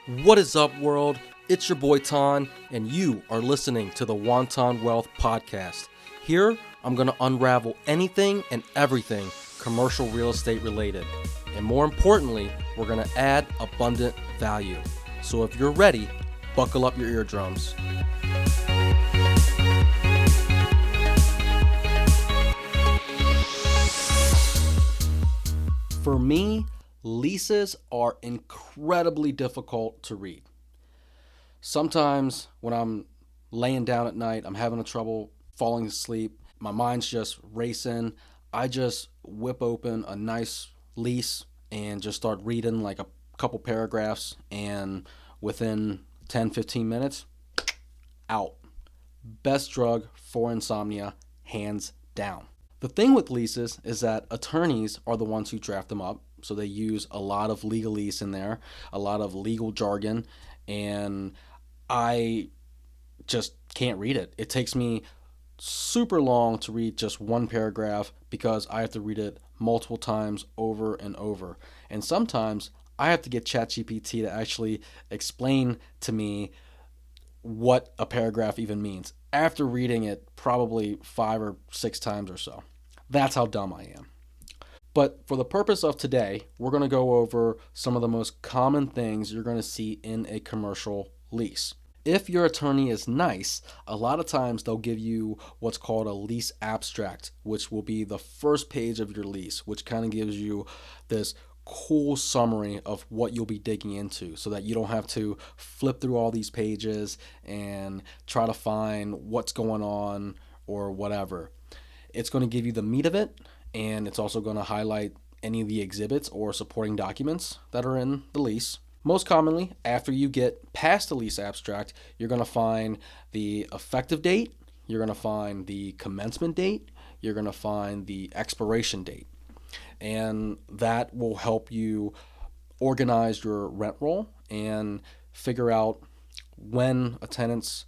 What is up, world? It's your boy Ton, and you are listening to the Wonton Wealth Podcast. Here, I'm going to unravel anything and everything commercial real estate related. And more importantly, we're going to add abundant value. So if you're ready, buckle up your eardrums. For me, leases are incredibly difficult to read. Sometimes when I'm laying down at night, I'm having trouble falling asleep, my mind's just racing, I just whip open a nice lease and just start reading like a couple paragraphs, and within 10-15 minutes, out. Best drug for insomnia, hands down. The thing with leases is that attorneys are the ones who draft them up. So they use a lot of legalese in there, a lot of legal jargon, and I just can't read it. It takes me super long to read just one paragraph because I have to read it multiple times over and over. And sometimes I have to get ChatGPT to actually explain to me what a paragraph even means after reading it probably 5 or 6 times or so. That's how dumb I am. But for the purpose of today, we're going to go over some of the most common things you're going to see in a commercial lease. If your attorney is nice, a lot of times they'll give you what's called a lease abstract, which will be the first page of your lease, which kind of gives you this cool summary of what you'll be digging into so that you don't have to flip through all these pages and try to find what's going on or whatever. It's going to give you the meat of it, and it's also going to highlight any of the exhibits or supporting documents that are in the lease. Most commonly, after you get past the lease abstract, you're going to find the effective date, you're going to find the commencement date, you're going to find the expiration date. And that will help you organize your rent roll and figure out when a tenant's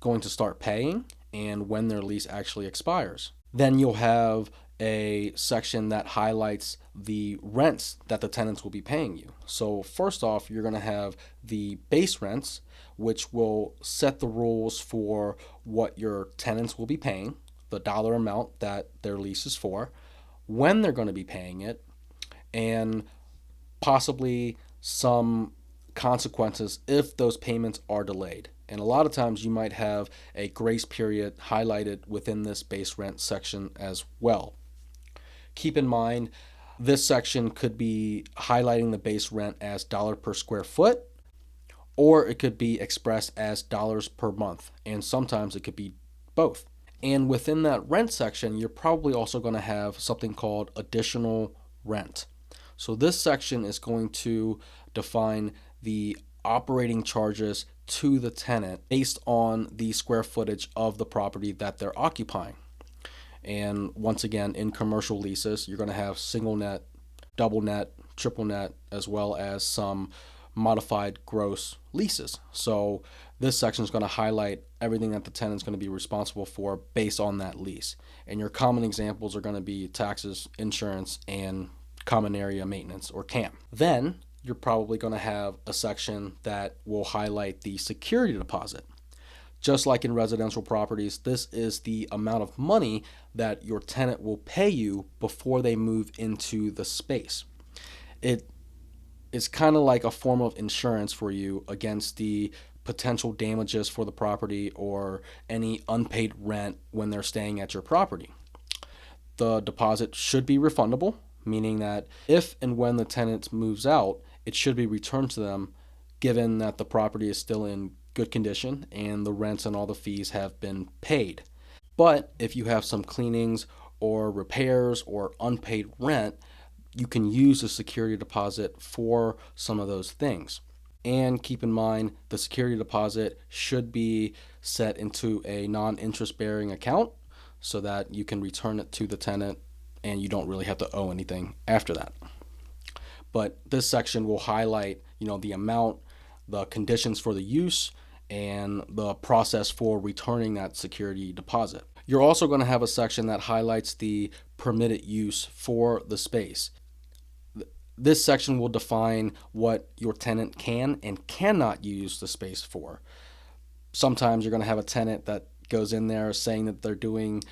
going to start paying and when their lease actually expires. Then you'll have a section that highlights the rents that the tenants will be paying you. So first off, you're going to have the base rents, which will set the rules for what your tenants will be paying, the dollar amount that their lease is for, when they're going to be paying it, and possibly some consequences if those payments are delayed. And a lot of times you might have a grace period highlighted within this base rent section as well. Keep in mind, this section could be highlighting the base rent as dollar per square foot, or it could be expressed as dollars per month, and sometimes it could be both. And within that rent section, you're probably also going to have something called additional rent. So this section is going to define the operating charges to the tenant based on the square footage of the property that they're occupying. And once again, in commercial leases, you're going to have single net, double net, triple net, as well as some modified gross leases. So this section is going to highlight everything that the tenant is going to be responsible for based on that lease. And your common examples are going to be taxes, insurance, and common area maintenance, or CAM. Then you're probably going to have a section that will highlight the security deposit. Just like in residential properties, this is the amount of money that your tenant will pay you before they move into the space. It is kind of like a form of insurance for you against the potential damages for the property or any unpaid rent when they're staying at your property. The deposit should be refundable, meaning that if and when the tenant moves out, it should be returned to them given that the property is still in good condition and the rents and all the fees have been paid. But if you have some cleanings or repairs or unpaid rent, you can use a security deposit for some of those things. And keep in mind, the security deposit should be set into a non-interest bearing account so that you can return it to the tenant and you don't really have to owe anything after that. But this section will highlight, the amount, the conditions for the use, and the process for returning that security deposit. You're also going to have a section that highlights the permitted use for the space. This section will define what your tenant can and cannot use the space for. Sometimes you're going to have a tenant that goes in there saying that they're doing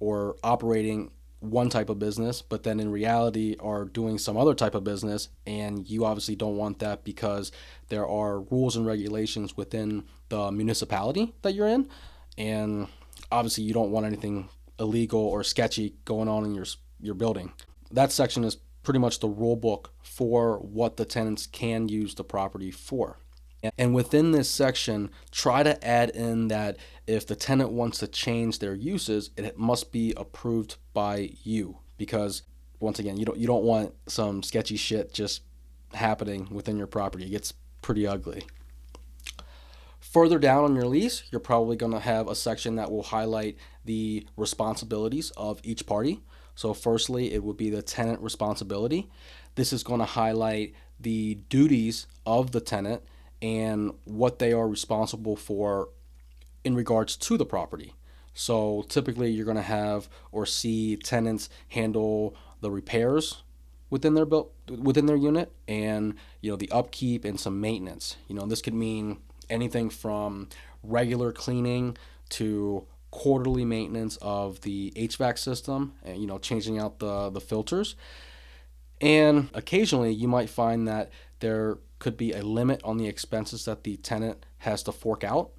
or operating one type of business, but then in reality are doing some other type of business, and you obviously don't want that because there are rules and regulations within the municipality that you're in, and obviously you don't want anything illegal or sketchy going on in your building. That section is pretty much the rule book for what the tenants can use the property for. And within this section, try to add in that if the tenant wants to change their uses, it must be approved by you, because once again, you don't want some sketchy shit just happening within your property. It gets pretty ugly. Further down on your lease, you're probably going to have a section that will highlight the responsibilities of each party. So firstly, it would be the tenant responsibility. This is going to highlight the duties of the tenant and what they are responsible for in regards to the property. So typically you're going to have or see tenants handle the repairs within their unit, and the upkeep and some maintenance. This could mean anything from regular cleaning to quarterly maintenance of the HVAC system, and changing out the filters. And occasionally you might find that there could be a limit on the expenses that the tenant has to fork out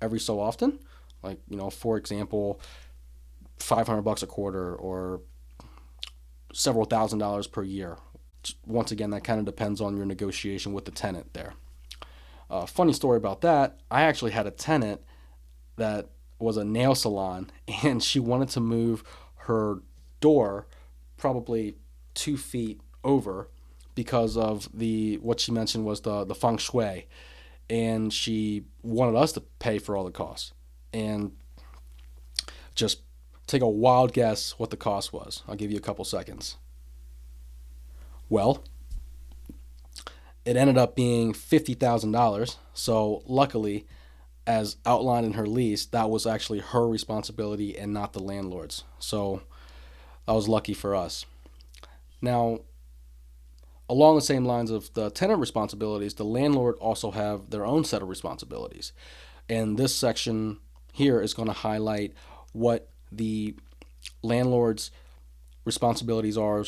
every so often. Like, for example, $500 a quarter or several $1,000s per year. Once again, that kind of depends on your negotiation with the tenant there. Funny story about that, I actually had a tenant that was a nail salon, and she wanted to move her door probably 2 feet over because of what she mentioned was the feng shui, and she wanted us to pay for all the costs. And just take a wild guess what the cost was. I'll give you a couple seconds. Well, it ended up being $50,000. So luckily, as outlined in her lease, that was actually her responsibility and not the landlord's. So that was lucky for us. Now, along the same lines of the tenant responsibilities, the landlord also have their own set of responsibilities. And this section here is going to highlight what the landlord's responsibilities are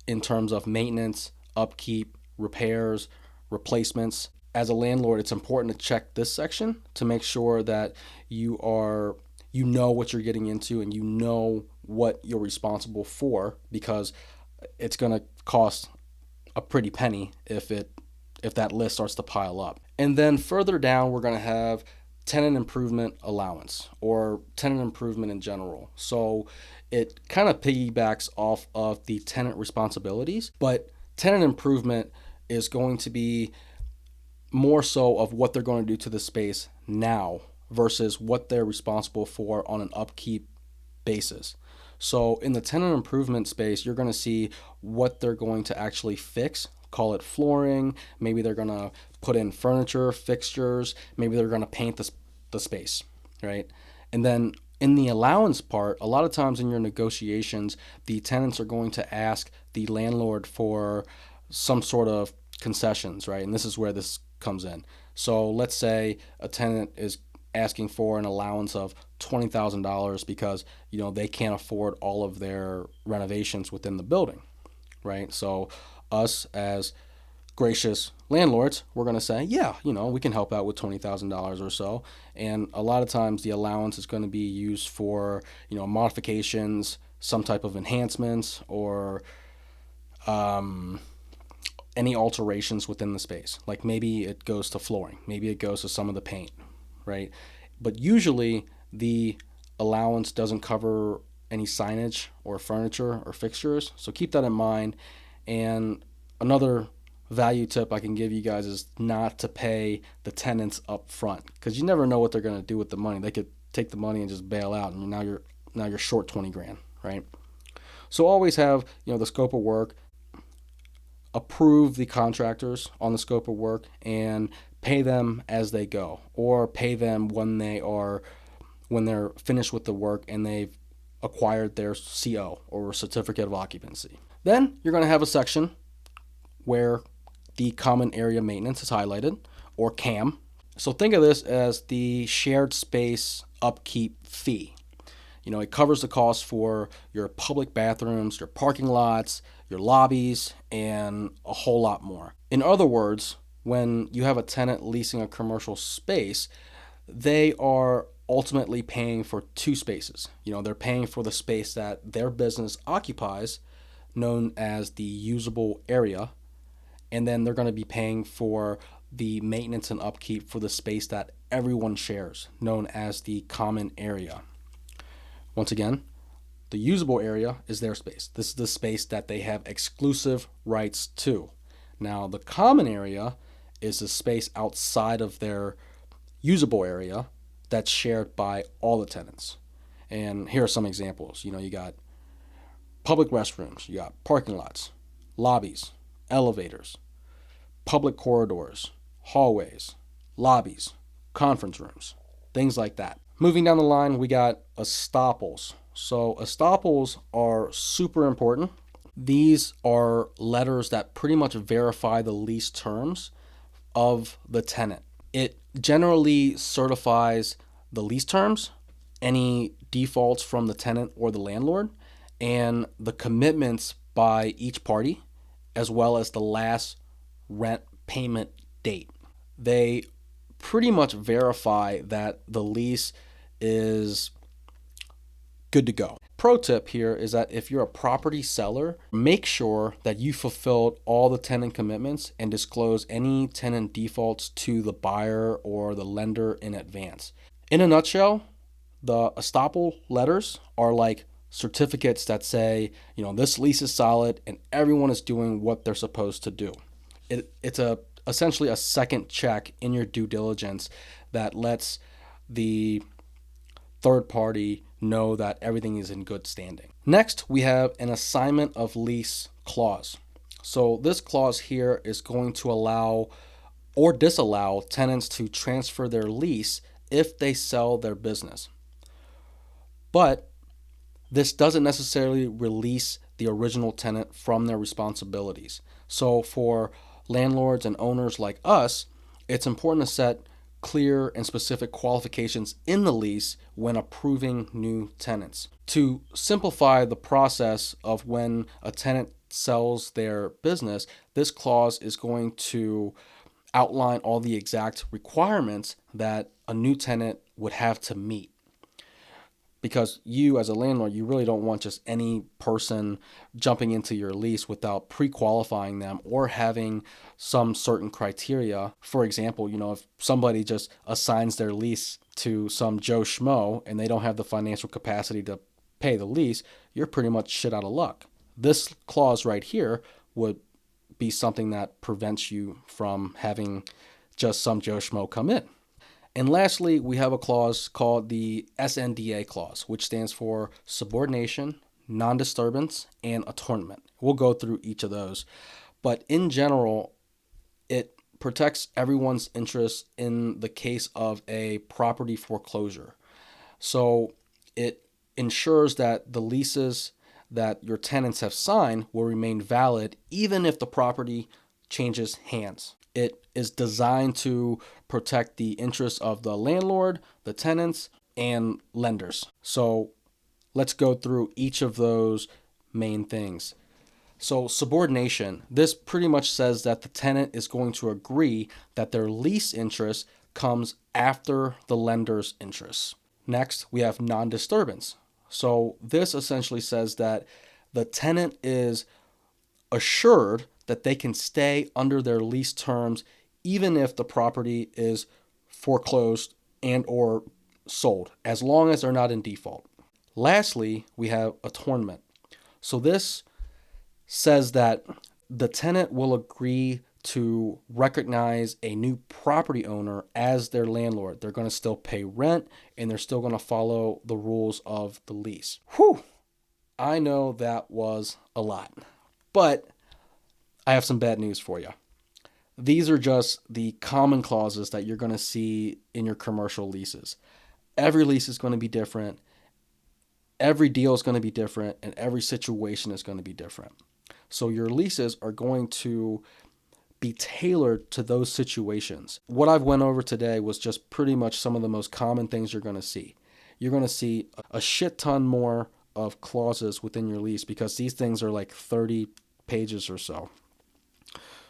in terms of maintenance, upkeep, repairs, replacements. As a landlord, it's important to check this section to make sure that you know what you're getting into and you know what you're responsible for, because it's going to cost a pretty penny if that list starts to pile up. And then further down, we're going to have tenant improvement allowance, or tenant improvement in general. So it kind of piggybacks off of the tenant responsibilities, but tenant improvement is going to be more so of what they're going to do to the space now versus what they're responsible for on an upkeep basis. So in the tenant improvement space, you're going to see what they're going to actually fix. Call it flooring. Maybe they're going to put in furniture, fixtures. Maybe they're going to paint the space, right? And then in the allowance part, a lot of times in your negotiations, the tenants are going to ask the landlord for some sort of concessions, right? And this is where this comes in. So let's say a tenant is asking for an allowance of $20,000 because they can't afford all of their renovations within the building, right? So us as gracious landlords, we're going to say, yeah, we can help out with $20,000 or so. And a lot of times the allowance is going to be used for modifications, some type of enhancements, or any alterations within the space. Like maybe it goes to flooring, maybe it goes to some of the paint, right? But usually the allowance doesn't cover any signage or furniture or fixtures. So keep that in mind. And another value tip I can give you guys is not to pay the tenants up front, because you never know what they're going to do with the money. They could take the money and just bail out, and now you're short 20 grand, right? So always have the scope of work, approve the contractors on the scope of work, and pay them as they go, or pay them when they're finished with the work and they've acquired their CO, or certificate of occupancy. Then you're going to have a section where the common area maintenance is highlighted, or CAM. So think of this as the shared space upkeep fee. It covers the cost for your public bathrooms, your parking lots, your lobbies, and a whole lot more. In other words, when you have a tenant leasing a commercial space, they are ultimately paying for two spaces. They're paying for the space that their business occupies, known as the usable area, and then they're going to be paying for the maintenance and upkeep for the space that everyone shares, known as the common area. Once again, the usable area is their space. This is the space that they have exclusive rights to. Now, the common area is the space outside of their usable area that's shared by all the tenants. And here are some examples. You got public restrooms, you got parking lots, lobbies, elevators, public corridors, hallways, lobbies, conference rooms, things like that. Moving down the line, we got Estoppels. So Estoppels are super important. These are letters that pretty much verify the lease terms of the tenant. It generally certifies the lease terms, any defaults from the tenant or the landlord, and the commitments by each party, as well as the last rent payment date. They pretty much verify that the lease is good to go. Pro tip here is that if you're a property seller, make sure that you fulfilled all the tenant commitments and disclose any tenant defaults to the buyer or the lender in advance. In a nutshell, the estoppel letters are like certificates that say, this lease is solid and everyone is doing what they're supposed to do. It's essentially a second check in your due diligence that lets the third party know that everything is in good standing. Next, we have an assignment of lease clause. So this clause here is going to allow or disallow tenants to transfer their lease if they sell their business. But this doesn't necessarily release the original tenant from their responsibilities. So for landlords and owners like us, it's important to set clear and specific qualifications in the lease when approving new tenants. To simplify the process of when a tenant sells their business, this clause is going to outline all the exact requirements that a new tenant would have to meet. Because you, as a landlord, you really don't want just any person jumping into your lease without pre-qualifying them or having some certain criteria. For example, if somebody just assigns their lease to some Joe Schmo and they don't have the financial capacity to pay the lease, you're pretty much shit out of luck. This clause right here would be something that prevents you from having just some Joe Schmo come in. And lastly, we have a clause called the SNDA clause, which stands for subordination, non-disturbance, and attornment. We'll go through each of those. But in general, it protects everyone's interest in the case of a property foreclosure. So it ensures that the leases that your tenants have signed will remain valid even if the property changes hands. It is designed to protect the interests of the landlord, the tenants, and lenders. So let's go through each of those main things. So subordination, this pretty much says that the tenant is going to agree that their lease interest comes after the lender's interest. Next, we have non-disturbance. So this essentially says that the tenant is assured that they can stay under their lease terms even if the property is foreclosed and or sold, as long as they're not in default. Lastly, we have attornment. So this says that the tenant will agree to recognize a new property owner as their landlord. They're going to still pay rent and they're still going to follow the rules of the lease. Whew! I know that was a lot, but I have some bad news for you. These are just the common clauses that you're going to see in your commercial leases. Every lease is going to be different. Every deal is going to be different, and every situation is going to be different. So your leases are going to be tailored to those situations. What I've went over today was just pretty much some of the most common things you're going to see. You're going to see a shit ton more of clauses within your lease because these things are like 30 pages or so.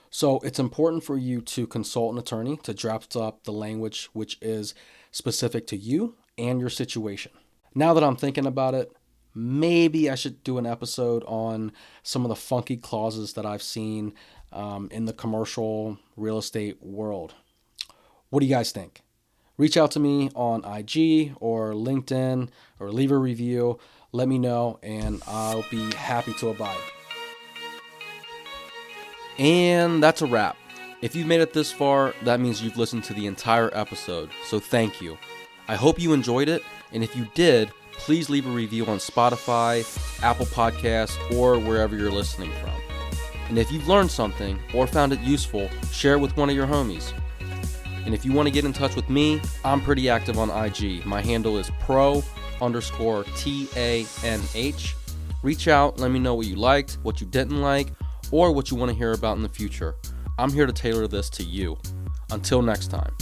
So it's important for you to consult an attorney to draft up the language which is specific to you and your situation. Now that I'm thinking about it, maybe I should do an episode on some of the funky clauses that I've seen in the commercial real estate world. What do you guys think? Reach out to me on IG or LinkedIn or leave a review. Let me know and I'll be happy to abide. And that's a wrap. If you've made it this far, that means you've listened to the entire episode, so thank you. I hope you enjoyed it, and if you did, please leave a review on Spotify, Apple Podcasts, or wherever you're listening from. And if you've learned something or found it useful, share it with one of your homies. And if you want to get in touch with me, I'm pretty active on IG. My handle is pro_TANH. Reach out, let me know what you liked, what you didn't like, or what you want to hear about in the future. I'm here to tailor this to you. Until next time.